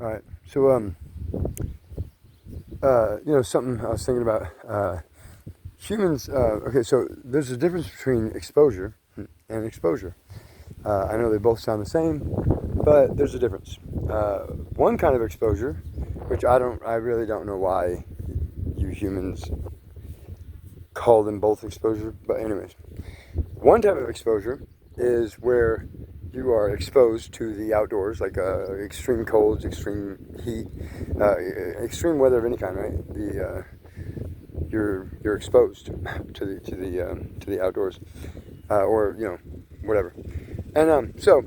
All right. So, something I was thinking about. Humans. Okay, so there's a difference between exposure and exposure. I know they both sound the same, but there's a difference. One kind of exposure, which I really don't know why you humans call them both exposure. But anyways, one type of exposure is where you are exposed to the outdoors, like extreme colds, extreme heat, extreme weather of any kind, right? You're exposed to the outdoors, or whatever. And so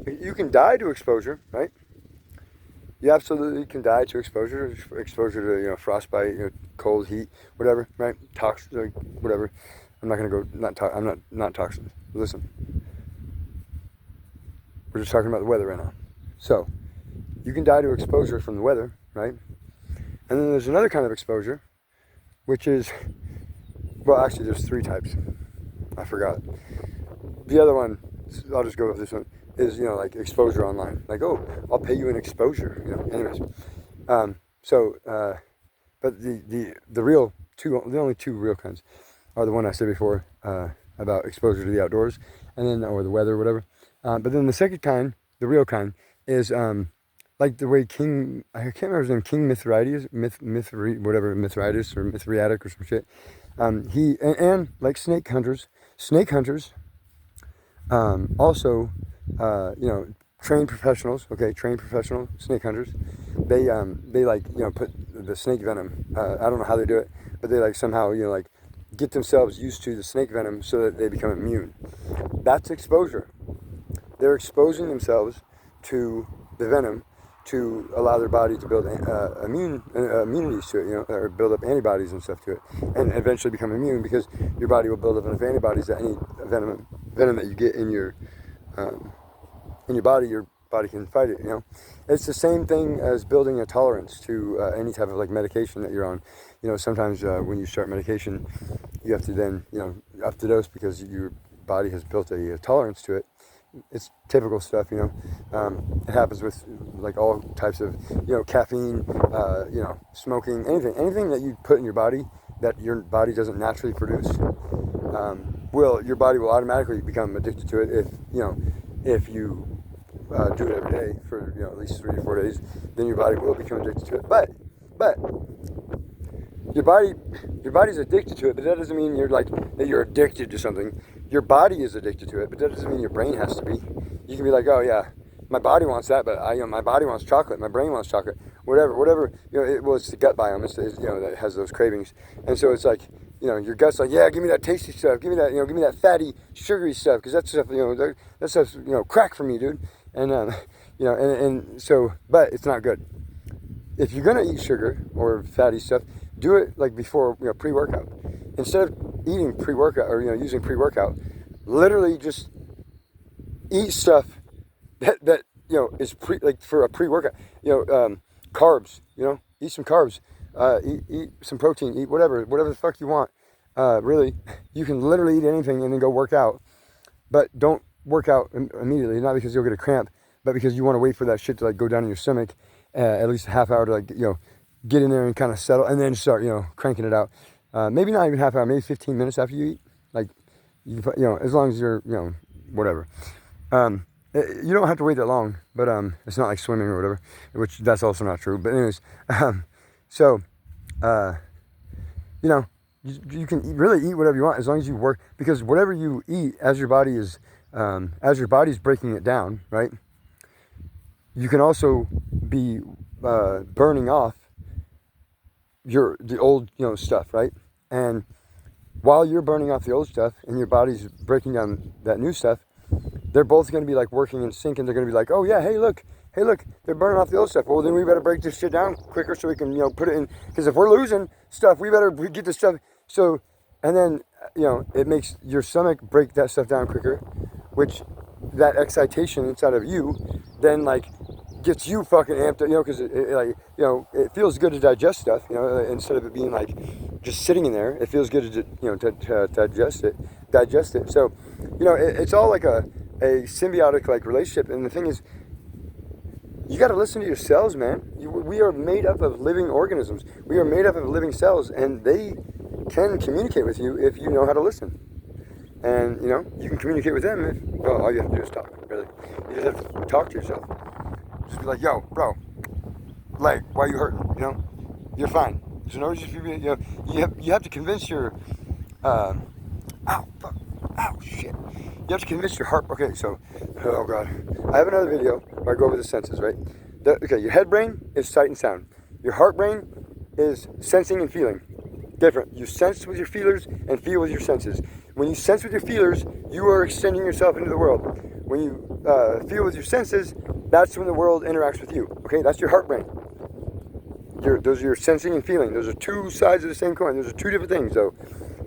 you can die to exposure, right? You absolutely can die to exposure to frostbite, cold, heat, whatever, right? Toxic, whatever. I'm not gonna go. I'm not toxins. Listen, we're just talking about the weather right now. So you can die to exposure from the weather, right? And then there's another kind of exposure, which is, well, actually, there's three types. I forgot. The other one, I'll just go with this one, is like exposure online. Like, oh, I'll pay you an exposure. Anyways. But the real the only two real kinds are the one I said before about exposure to the outdoors, and then or the weather or whatever. But then the second kind, the real kind, is like the way I can't remember his name, King Mithridates, Mithridates or Mithriatic or some shit. And like snake hunters also, trained professionals, trained professional snake hunters, they like, put the snake venom, I don't know how they do it, but they like somehow, like get themselves used to the snake venom so that they become immune. That's exposure. They're exposing themselves to the venom to allow their body to build immunities to it, or build up antibodies and stuff to it, and eventually become immune because your body will build up enough antibodies that any venom that you get in your body, your body can fight it. It's the same thing as building a tolerance to any type of like medication that you're on. Sometimes when you start medication, you have to then up the dose because your body has built a tolerance to it. It's typical stuff, It happens with like all types of, caffeine, smoking, anything that you put in your body that your body doesn't naturally produce. Your body will automatically become addicted to it if you do it every day for at least 3 or 4 days. Then your body will become addicted to it. But your body's addicted to it, but that doesn't mean that you're addicted to something. Your body is addicted to it, but that doesn't mean your brain has to be. You can be like, oh yeah, my body wants that, but my body wants chocolate, my brain wants chocolate, whatever. It's the gut biome, that has those cravings, and so it's like, your gut's like, yeah, give me that tasty stuff, give me that, give me that fatty, sugary stuff, because that stuff, that stuff's, crack for me, dude, and and so, but it's not good. If you're gonna eat sugar or fatty stuff, do it like before, pre-workout. Instead of eating pre-workout or using pre-workout, literally just eat stuff that is like for a pre-workout. Carbs. Eat some carbs. Eat some protein. Eat whatever the fuck you want. Really, you can literally eat anything and then go work out, but don't work out immediately. Not because you'll get a cramp, but because you want to wait for that shit to like go down in your stomach. At least a half hour to like get in there and kind of settle, and then start cranking it out. Maybe not even half hour, maybe 15 minutes after you eat. Like as long as you're whatever. You don't have to wait that long, but it's not like swimming or whatever, which that's also not true. But anyways, so you can really eat whatever you want as long as you work, because whatever you eat as your body's breaking it down, right? You can also be burning off the old stuff, right? And while you're burning off the old stuff and your body's breaking down that new stuff, they're both going to be like working in sync, and they're going to be like, oh yeah, hey look, they're burning off the old stuff. Well, then we better break this shit down quicker so we can put it in, because if we're losing stuff, we better get this stuff. So, and then it makes your stomach break that stuff down quicker, which that excitation inside of you then like gets you fucking amped up, because it feels good to digest stuff, instead of it being like just sitting in there. It feels good to digest it. So, it's all like a symbiotic like relationship. And the thing is, you got to listen to your cells, man. We are made up of living organisms. We are made up of living cells, and they can communicate with you if you know how to listen. And, you know, you can communicate with them if, well, all you have to do is talk, really. You just have to talk to yourself. Just be like, yo, bro, leg, why are you hurting? You know, you're fine. There's no reason for you, you know, you have to convince your, ow, fuck, ow, shit. You have to convince your heart, okay, so, oh God. I have another video where I go over the senses, right? Okay, your head brain is sight and sound. Your heart brain is sensing and feeling. Different. You sense with your feelers and feel with your senses. When you sense with your feelers, you are extending yourself into the world. When you feel with your senses, that's when the world interacts with you. Okay, that's your heart brain. Those are your sensing and feeling. Those are two sides of the same coin. Those are two different things. So,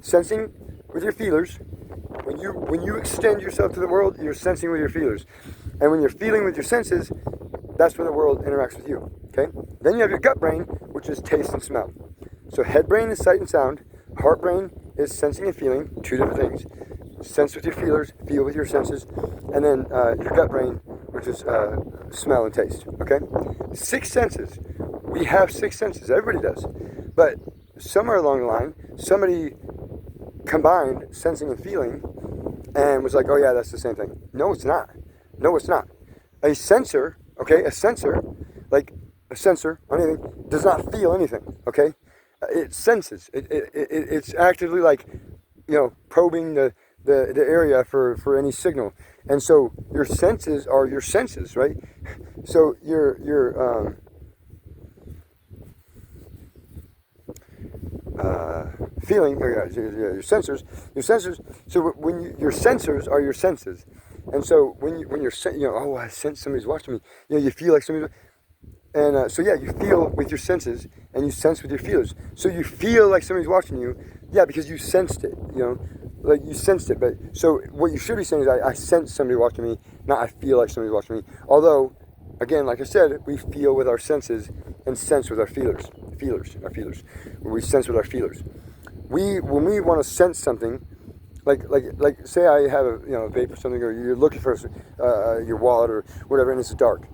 sensing with your feelers. When you extend yourself to the world, you're sensing with your feelers. And when you're feeling with your senses, that's when the world interacts with you. Okay? Then you have your gut brain, which is taste and smell. So head brain is sight and sound. Heart brain is sensing and feeling. Two different things. Sense with your feelers, feel with your senses. And then your gut brain, which is smell and taste. Okay? 6 senses. We have 6 senses. Everybody does. But somewhere along the line, somebody combined sensing and feeling and was like, oh yeah, that's the same thing. No, it's not. No, it's not. A sensor, okay, like a sensor on anything, does not feel anything, okay? It senses. It's actively like, you know, probing the area for any signal. And so your senses are your senses, right? So your feeling, your sensors. So when your sensors are your senses, and so when you're, you know, oh, I sense somebody's watching me. You know, you feel like somebody's. And so yeah, you feel with your senses and you sense with your feelers. So you feel like somebody's watching you, yeah, because you sensed it, you know, like you sensed it. But so what you should be saying is I sense somebody watching me, not I feel like somebody's watching me. Although, again, like I said, we feel with our senses and sense with our feelers. We sense with our feelers. When we want to sense something, like say I have a vape or something, or you're looking for your wallet or whatever, and it's dark.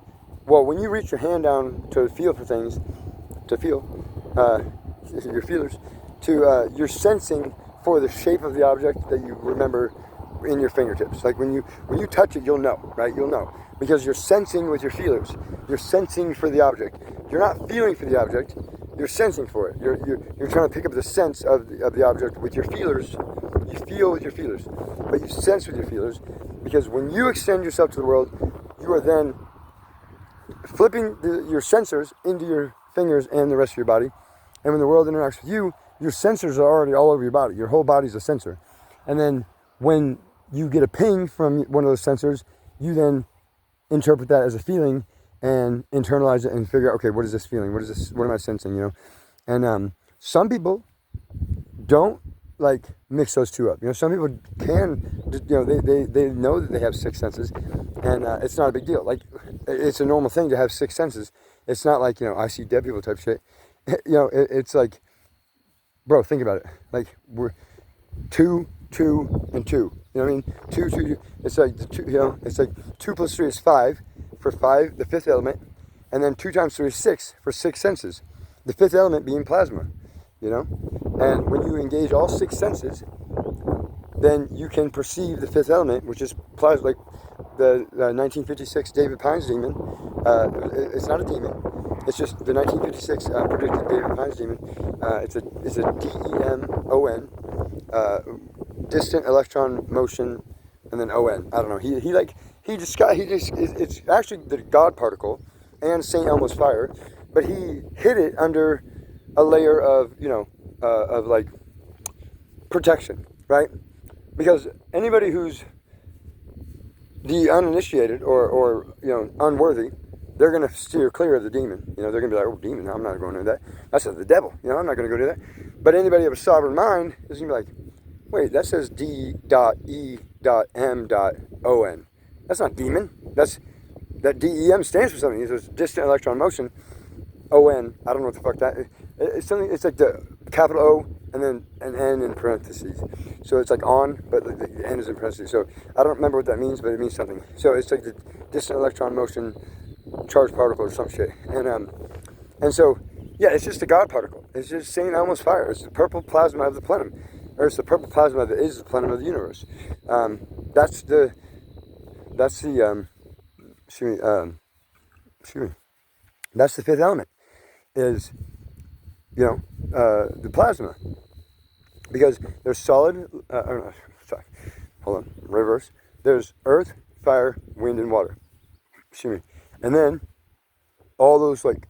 Well, when you reach your hand down to feel for things, your feelers, you're sensing for the shape of the object that you remember in your fingertips. Like when you touch it, you'll know, right? You'll know because you're sensing with your feelers. You're sensing for the object. You're not feeling for the object. You're sensing for it. You're trying to pick up the sense of the object with your feelers. You feel with your feelers, but you sense with your feelers because when you extend yourself to the world, you are then flipping your sensors into your fingers and the rest of your body. And when the world interacts with you, your sensors are already all over your body. Your whole body's a sensor. And then when you get a ping from one of those sensors, you then interpret that as a feeling and internalize it and figure out, okay, what is this feeling? What am I sensing, you know? And some people don't like mix those two up. You know, some people can, you know, they know that they have 6 senses, and it's not a big deal. Like, it's a normal thing to have 6 senses. It's not like, you know, I see dead people type shit. You know, it's like, bro, think about it. Like, we're 2, 2, and 2. You know what I mean? 2, 2, 2. It's like, you know, it's like 2 plus 3 is 5. For 5, the 5th element. And then 2 times 3 is 6 for 6 senses. The 5th element being plasma. You know? And when you engage all 6 senses, then you can perceive the 5th element, which is plasma. Like the 1956 David Pines demon. It's not a demon. It's just the 1956 predicted David Pines demon. It's a DEMON, distant electron motion, and then ON. I don't know. It's actually the God particle and St. Elmo's fire, but he hid it under a layer of, you know, of like protection, right? Because anybody who's the uninitiated or you know, unworthy, they're going to steer clear of the demon. You know, they're going to be like, oh, demon, I'm not going to do that. That's of the devil. You know, I'm not going to go do that. But anybody of a sovereign mind is going to be like, wait, that says D.E.M.O.N. That's not demon. That DEM stands for something. It's distant electron motion. O-N. I don't know what the fuck that is. It's something. It's like the capital O and then an N in parentheses. So it's like on, but the N is in parentheses. So I don't remember what that means, but it means something. So it's like the distant electron motion charged particle or some shit. And so, yeah, it's just a God particle. It's just St. Elmo's fire. It's the purple plasma of the plenum. Or it's the purple plasma that is the plenum of the universe. That's the that's the fifth element, is, the plasma. Because there's solid, reverse. There's earth, fire, wind, and water. And then all those like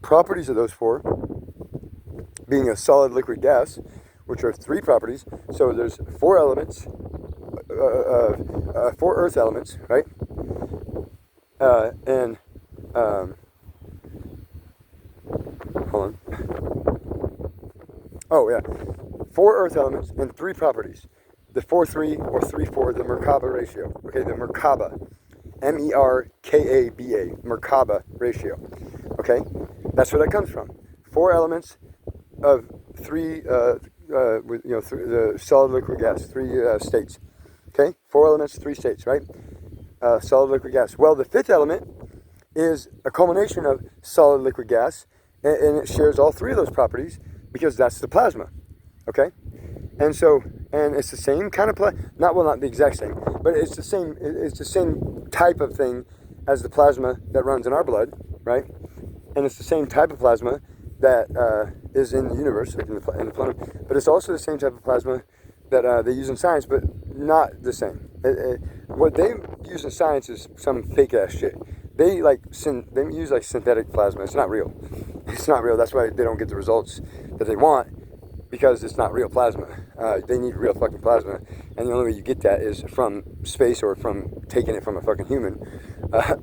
properties of those four, being a solid, liquid, gas, which are three properties. So there's four elements, four earth elements, right? Hold on. Oh yeah, four earth elements and three properties. The 4-3 or 3-4, the Merkaba ratio. Okay, the Merkaba, Merkaba, Merkaba ratio. Okay, that's where that comes from. Four elements of three, the solid, liquid, gas, three states. Okay, four elements, three states, right? Solid, liquid, gas. Well, the fifth element is a culmination of solid, liquid, gas, and it shares all three of those properties because that's the plasma. Okay, and so, and it's the same kind of not the exact same, but it's the same. It's the same type of thing as the plasma that runs in our blood, right? And it's the same type of plasma that is in the universe, like in the plenum. But it's also the same type of plasma that they use in science, but not the same. What they use in science is some fake ass shit. They use like synthetic plasma. It's not real. It's not real. That's why they don't get the results that they want, because it's not real plasma. They need real fucking plasma, and the only way you get that is from space or from taking it from a fucking human,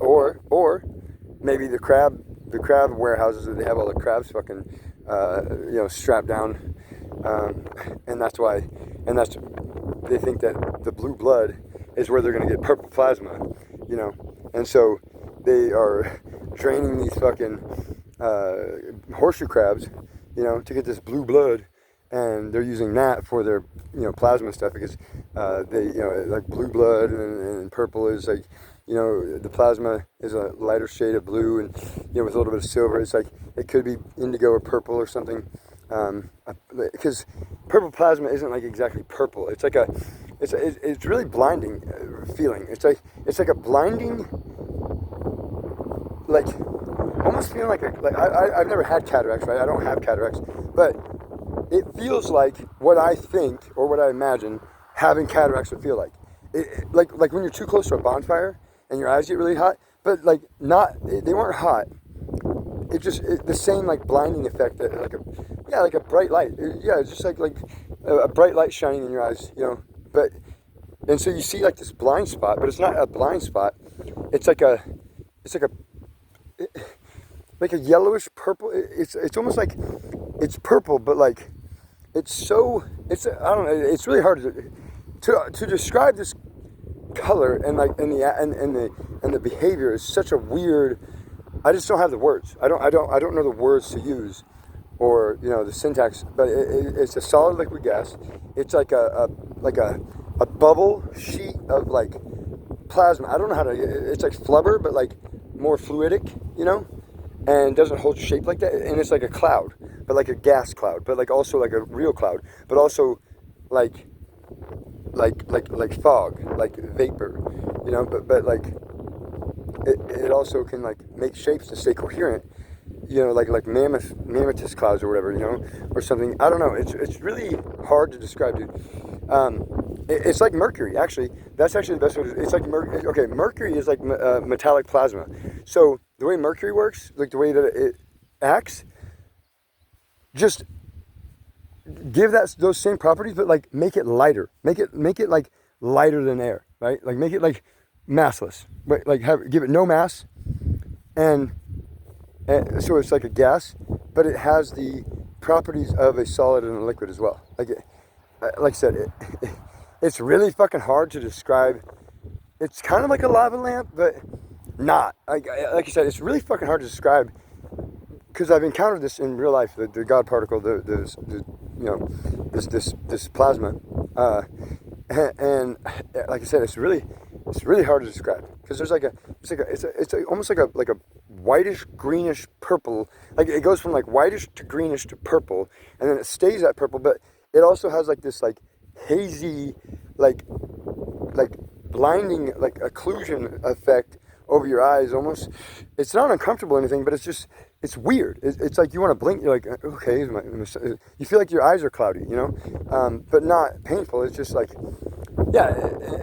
or maybe the crab warehouses that they have all the crabs fucking strapped down, and that's why, they think that the blue blood is where they're gonna get purple plasma, and so they are draining these fucking horseshoe crabs, to get this blue blood. And they're using that for their, plasma stuff, because they, like blue blood and purple is like, the plasma is a lighter shade of blue and, with a little bit of silver. It's like, it could be indigo or purple or something. Because purple plasma isn't like exactly purple. It's like it's really blinding feeling. It's like a blinding, like, almost feeling like I've never had cataracts, right? I don't have cataracts, but it feels like what I think or what I imagine having cataracts would feel like. Like when you're too close to a bonfire and your eyes get really hot, but like they weren't hot. The same like blinding effect, like a bright light. It's just like a bright light shining in your eyes, and so you see like this blind spot, but it's not a blind spot. It's like a yellowish purple. It's almost like it's purple, but like I don't know. It's really hard to describe this color, and like and the behavior is such a weird. I just don't have the words. I don't know the words to use, or the syntax. But it's a solid liquid gas. It's like a bubble sheet of like plasma. I don't know how to. It's like flubber, but like more fluidic, and doesn't hold shape like that. And it's like a cloud, but like a gas cloud, but like also like a real cloud, but also like fog, like vapor, but like it also can like make shapes to stay coherent, like mammoth clouds or whatever, or something. I don't know. It's really hard to describe, dude. It's like mercury, actually. That's actually the best way. It's like mercury. Okay, mercury is like metallic plasma. So the way mercury works, like the way that it acts, just give those same properties, but like make it lighter. Make it like lighter than air, right? Like make it like massless, but like give it no mass, and so it's like a gas, but it has the properties of a solid and a liquid as well. Like I said, it's really fucking hard to describe. It's kind of like a lava lamp, but not. Like you said, it's really fucking hard to describe, because I've encountered this in real life. The God particle, this plasma, and like I said, it's really hard to describe, because there's like almost like a whitish greenish purple. Like it goes from like whitish to greenish to purple, and then it stays at purple. But it also has like this like hazy, like blinding, like occlusion effect over your eyes. Almost, it's not uncomfortable or anything, but it's weird. It's like you want to blink. You're like, okay, you feel like your eyes are cloudy, you know, but not painful. It's just like, yeah,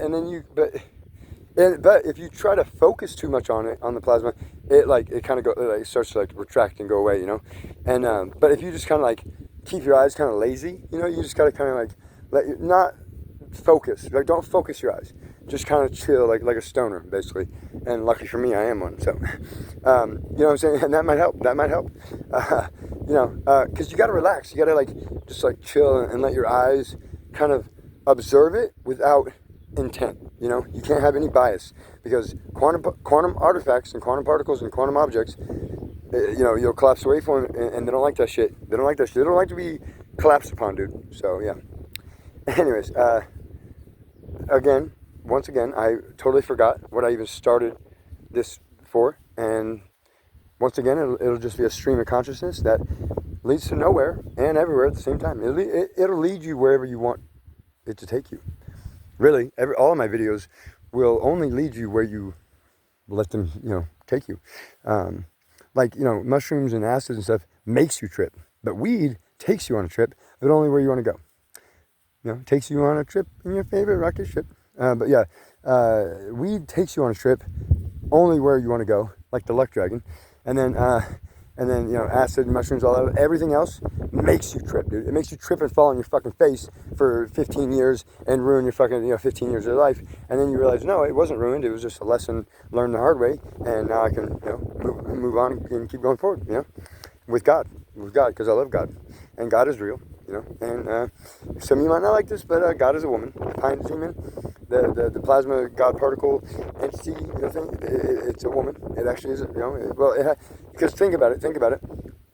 and then but if you try to focus too much on it, on the plasma, it kind of it starts to like retract and go away, you know. And but if you just kind of like keep your eyes kind of lazy, you know, you just gotta kind of like not focus, like don't focus your eyes, just kind of chill, like a stoner basically. And lucky for me, I am one. So you know what I'm saying, and that might help. You know, because you gotta relax. You gotta like just like chill and let your eyes kind of observe it without intent. You know, you can't have any bias, because quantum artifacts and quantum particles and quantum objects, you know, you'll collapse away from them, and they don't like that shit. They don't like that shit. They don't like to be collapsed upon, dude. So yeah. Anyways, once again, I totally forgot what I even started this for, and once again, it'll just be a stream of consciousness that leads to nowhere and everywhere at the same time. It'll lead you wherever you want it to take you. Really, all of my videos will only lead you where you let them, you know, take you. Like, you know, mushrooms and acids and stuff makes you trip, but weed takes you on a trip, but only where you want to go. You know, takes you on a trip in your favorite rocket ship. But yeah, weed takes you on a trip only where you want to go, like the Luck Dragon. And then you know, acid, mushrooms, all that, everything else makes you trip, dude. It makes you trip and fall on your fucking face for 15 years and ruin your fucking, you know, 15 years of your life. And then you realize, no, it wasn't ruined. It was just a lesson learned the hard way. And now I can, you know, move on and keep going forward, you know, with God, because I love God. And God is real, you know. And some of you might not like this, but God is a woman. The pine demon, the plasma God particle entity, you know, thing, it's a woman. It actually is, you know. Because think about it.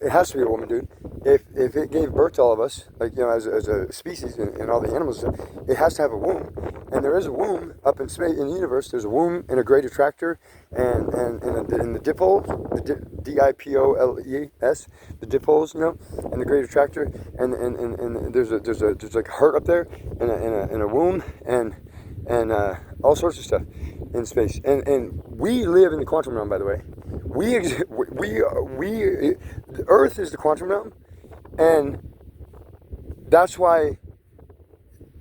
It has to be a woman, dude. If it gave birth to all of us, like, you know, as a species and all the animals, it has to have a womb. And there is a womb up in space, in the universe. There's a womb and a great attractor, and in the dipoles, the DIPOLES, the dipoles, you know, and the great attractor, and there's like a heart up there, and a womb, and all sorts of stuff in space. And we live in the quantum realm, by the way. The Earth is the quantum realm, and that's why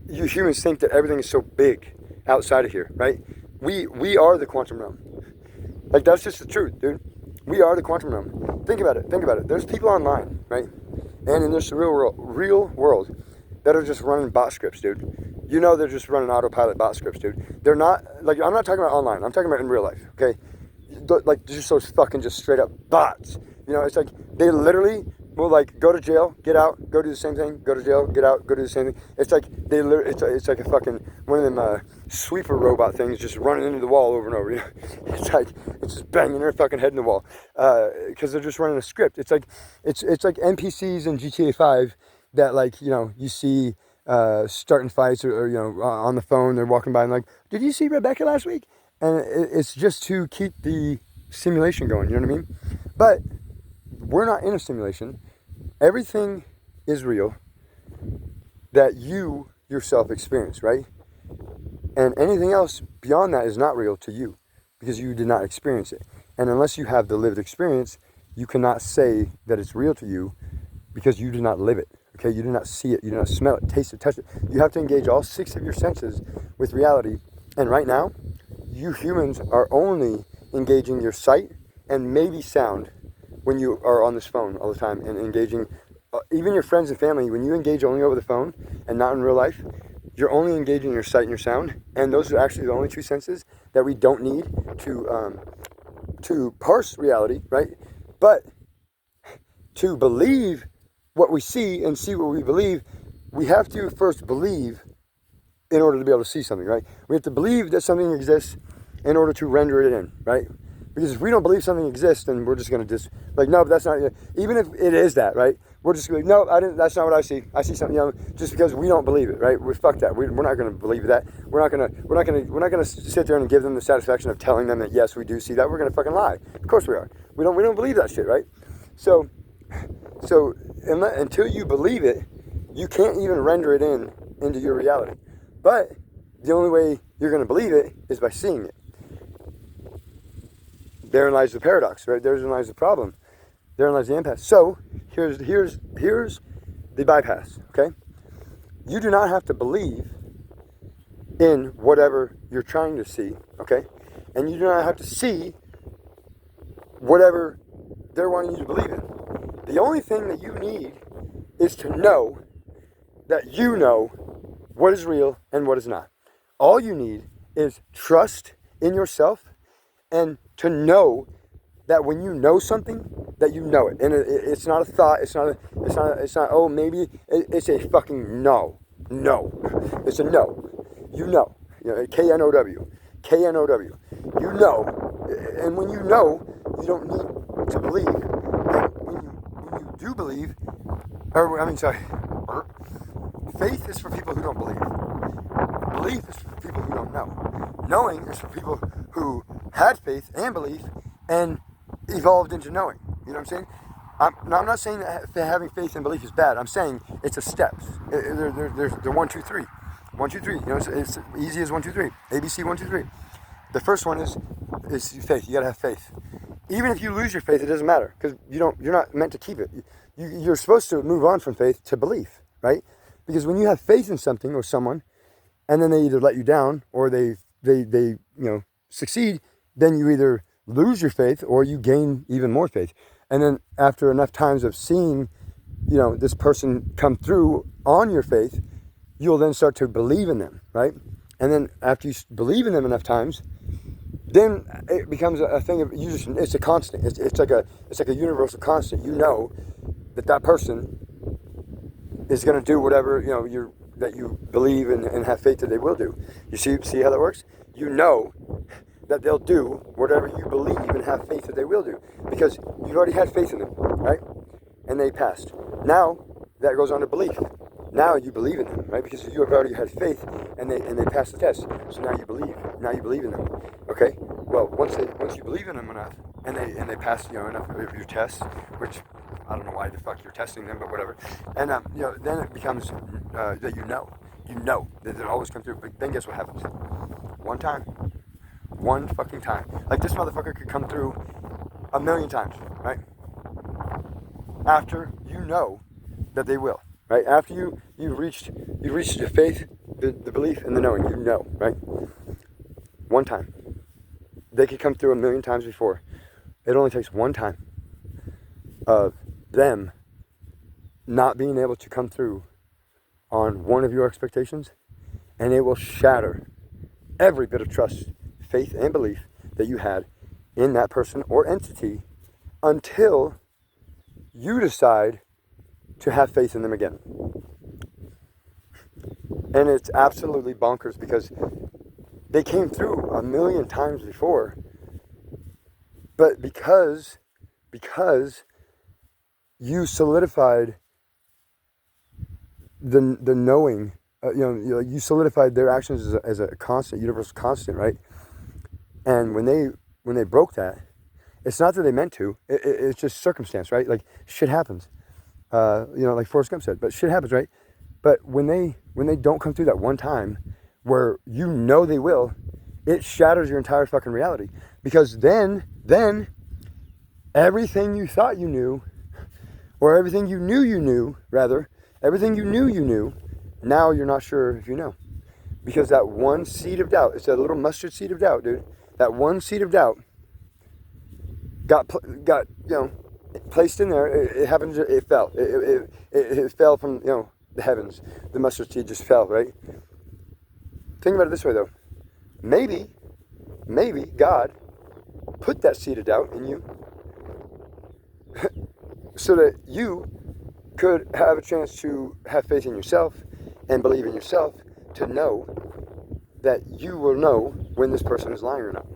you humans think that everything is so big outside of here, right? We are the quantum realm. Like, that's just the truth, dude. We are the quantum realm. Think about it. There's people online, right? And in this real world that are just running bot scripts, dude. You know, they're just running autopilot bot scripts, dude. They're not, like, I'm not talking about online. I'm talking about in real life, okay? Like, just those fucking just straight up bots. You know, it's like they literally will like go to jail, get out, go do the same thing, go to jail, get out, go do the same thing. It's like it's like a fucking one of them sweeper robot things just running into the wall over and over. You know? It's just banging their fucking head in the wall because they're just running a script. It's like NPCs in GTA 5 that, like, you know, you see starting fights or you know, on the phone, they're walking by and like, did you see Rebecca last week? And it's just to keep the simulation going, you know what I mean? But we're not in a simulation. Everything is real that you yourself experience, right? And anything else beyond that is not real to you because you did not experience it. And unless you have the lived experience, you cannot say that it's real to you because you did not live it, okay? You did not see it, you did not smell it, taste it, touch it. You have to engage all 6 of your senses with reality. And right now, you humans are only engaging your sight and maybe sound when you are on this phone all the time, and engaging even your friends and family. When you engage only over the phone and not in real life, you're only engaging your sight and your sound, and those are actually the only 2 senses that we don't need to parse reality, right? But to believe what we see and see what we believe, we have to first believe in order to be able to see something, right? We have to believe that something exists in order to render it in, right? Because if we don't believe something exists, then we're just going to no, but that's not, even if it is that, right? We're just going to be like, no, that's not what I see. I see something, just because we don't believe it, right? Fuck that. We're not going to believe that. We're not going to sit there and give them the satisfaction of telling them that, yes, we do see that. We're going to fucking lie. Of course we are. We don't believe that shit, right? So until you believe it, you can't even render it into your reality. But the only way you're going to believe it is by seeing it. Therein lies the paradox, right? Therein lies the problem. Therein lies the impasse. So here's the bypass, okay? You do not have to believe in whatever you're trying to see, okay? And you do not have to see whatever they're wanting you to believe in. The only thing that you need is to know that you know what is real and what is not. All you need is trust in yourself and to know that when you know something, that you know it. And it's not a thought, it's not, oh, maybe, it's a fucking no. No. It's a no. You know. K-N-O-W. K-N-O-W. You know. And when you know, you don't need to believe. And when you do believe, faith is for people who don't believe. Belief is for people who don't know. Knowing is for people who had faith and belief and evolved into knowing. You know what I'm saying? I'm not saying that having faith and belief is bad. I'm saying it's a steps. There's the 1, 2, 3. 1, 2, 3. It's easy as 1, 2, 3. ABC 1, 2, 3. The first one is faith. You gotta have faith. Even if you lose your faith, it doesn't matter because you're not meant to keep it. You're supposed to move on from faith to belief, right? Because when you have faith in something or someone, and then they either let you down or they succeed, then you either lose your faith or you gain even more faith. And then after enough times of seeing, this person come through on your faith, you'll then start to believe in them, right? And then after you believe in them enough times, then it becomes a thing of it's a constant. It's like a universal constant. You know that person is going to do whatever that you believe and have faith that they will do. You see how that works? You know that they'll do whatever you believe and have faith that they will do. Because you've already had faith in them, right? And they passed. Now, that goes on to belief. Now you believe in them, right? Because you have already had faith and they passed the test. So now you believe. Now you believe in them. Okay? Well, once you believe in them enough and they pass, enough of your tests, which I don't know why the fuck you're testing them, but whatever. And then it becomes that you know that they'll always come through. But then guess what happens? One fucking time. Like this motherfucker could come through 1,000,000 times, right? After you know that they will, right? After you've reached your faith, the belief, and the knowing, right? One time. They could come through 1,000,000 times before. It only takes one time of them not being able to come through on one of your expectations, and it will shatter every bit of trust, faith, and belief that you had in that person or entity until you decide to have faith in them again. And it's absolutely bonkers because they came through 1,000,000 times before, but because you solidified the knowing, you solidified their actions as a constant, universal constant, right? And when they broke that, it's not that they meant to. It's just circumstance, right? Like shit happens. Like Forrest Gump said, but shit happens, right? But when they don't come through that one time where they will, it shatters your entire fucking reality. Because then everything you thought you knew, or everything you knew, everything you knew, now you're not sure if you know. Because that one seed of doubt, it's that little mustard seed of doubt, dude. That one seed of doubt got placed in there. It happened. It fell. It fell from the heavens. The mustard seed just fell, right? Think about it this way, though. Maybe God put that seed of doubt in you so that you could have a chance to have faith in yourself and believe in yourself to know that you will know when this person is lying or not.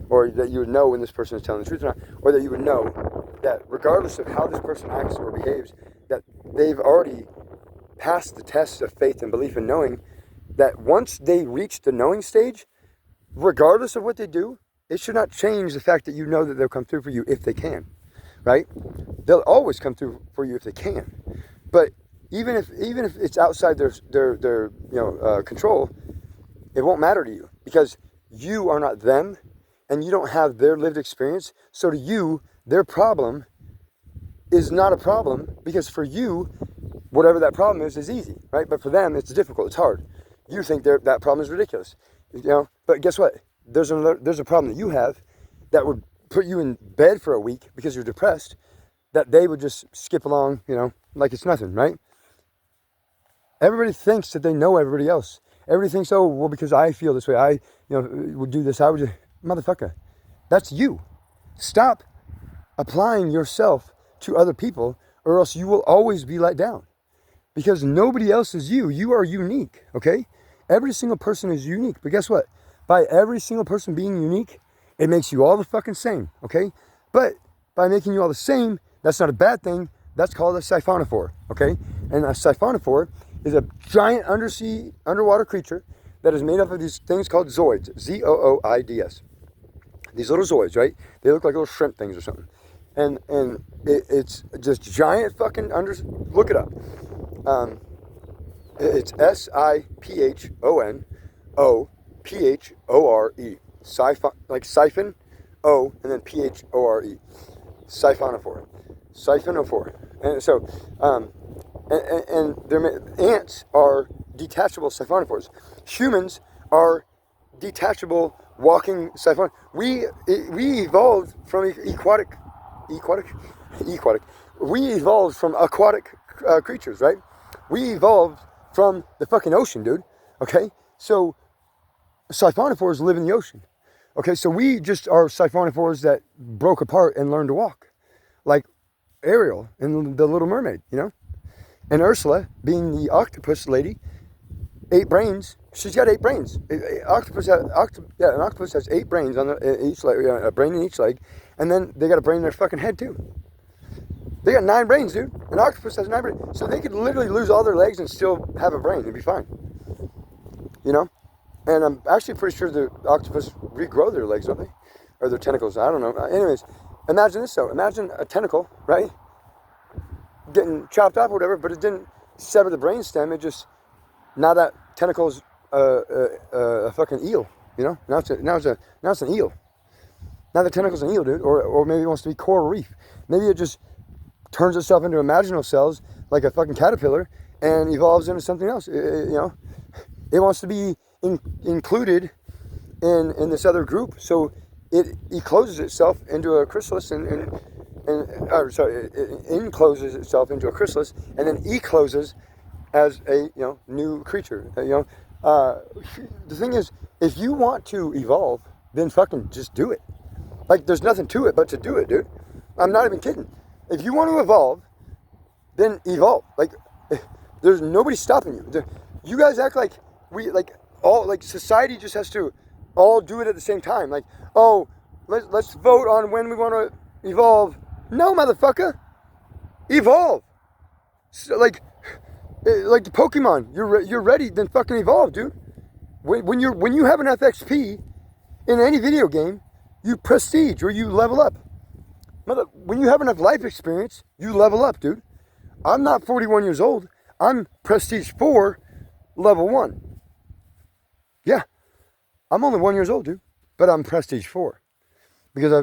or that you would know when this person is telling the truth or not, or that you would know that regardless of how this person acts or behaves, that they've already passed the test of faith and belief and knowing, that once they reach the knowing stage, regardless of what they do, it should not change the fact that you know that they'll come through for you if they can, right? They'll always come through for you if they can. But even if it's outside their control, it won't matter to you because you are not them and you don't have their lived experience. So to you, their problem is not a problem because for you, whatever that problem is easy, right? But for them, it's difficult, it's hard. You think that problem is ridiculous, But guess what? There's a problem that you have that would put you in bed for a week because you're depressed, that they would just skip along, like it's nothing, right? Everybody thinks that they know everybody else. Everybody thinks, oh, well, because I feel this way, I, would do this, I would, motherfucker, that's you. Stop applying yourself to other people or else you will always be let down because nobody else is you. You are unique, okay? Every single person is unique, but guess what? By every single person being unique, it makes you all the fucking same, okay? But by making you all the same, that's not a bad thing. That's called a siphonophore, okay? And a siphonophore is a giant underwater creature that is made up of these things called zooids, Z-O-O-I-D-S. These little zooids, right? They look like little shrimp things or something. And it's just giant fucking look it up. It's S-I-P-H-O-N-O-P-H-O-R-E. Like siphon, O, and then P-H-O-R-E. Siphonophore. Siphonophore. And so, and ants are detachable siphonophores. Humans are detachable walking siphon. We evolved from aquatic. We evolved from aquatic creatures, right? We evolved from the fucking ocean, dude. Okay, so siphonophores live in the ocean. Okay, so we just are siphonophores that broke apart and learned to walk, like Ariel in The Little Mermaid, And Ursula, being the octopus lady, 8 brains. She's got 8 brains. An octopus has 8 brains on each leg, a brain in each leg, and then they got a brain in their fucking head too. They got 9 brains, dude. An octopus has 9 brains, so they could literally lose all their legs and still have a brain and be fine. And I'm actually pretty sure the octopus regrow their legs, don't they? Or their tentacles, I don't know. Anyways, imagine this though. Imagine a tentacle, right? Getting chopped off or whatever, but it didn't sever the brain stem. It just, now that tentacle's a fucking eel, Now it's an eel. Now the tentacle's an eel, dude. Or maybe it wants to be coral reef. Maybe it just turns itself into imaginal cells like a fucking caterpillar and evolves into something else. It wants to be included in this other group, so it closes itself into a chrysalis it encloses itself into a chrysalis and then ecloses as a new creature. The thing is, if you want to evolve, then fucking just do it. Like there's nothing to it but to do it, dude. I'm not even kidding. If you want to evolve, then evolve. Like there's nobody stopping you. You guys act like society just has to all do it at the same time. Like, oh, let's vote on when we want to evolve. No, motherfucker, evolve. So, like the Pokemon, you're ready, then fucking evolve, dude. When you have enough XP in any video game, you prestige or you level up. When you have enough life experience, you level up, dude. I'm not 41 years old. I'm prestige 4, level 1. Yeah, I'm only 1 year old, dude, but I'm prestige 4 because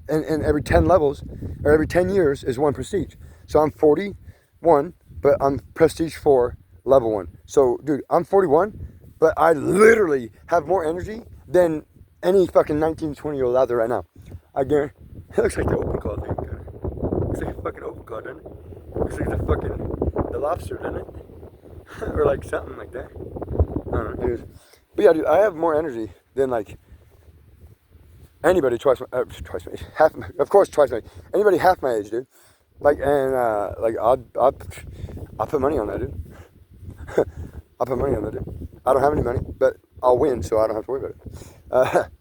and every 10 levels or every 10 years is 1 prestige. So I'm 41, but I'm prestige 4, level 1. So, dude, I'm 41, but I literally have more energy than any fucking 19, 20-year-old out there right now. I guarantee. It looks like the open claw thing. Looks like a fucking open claw, doesn't it? Looks like the lobster, doesn't it? Or like something like that. I don't know. But yeah, dude, I have more energy than like anybody twice my age. Twice my age. Anybody half my age, dude. Like, and like I'll put money on that, dude. I'll put money on that, dude. I don't have any money, but I'll win, so I don't have to worry about it.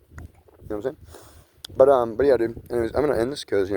You know what I'm saying? But yeah, dude. Anyways, I'm gonna end this because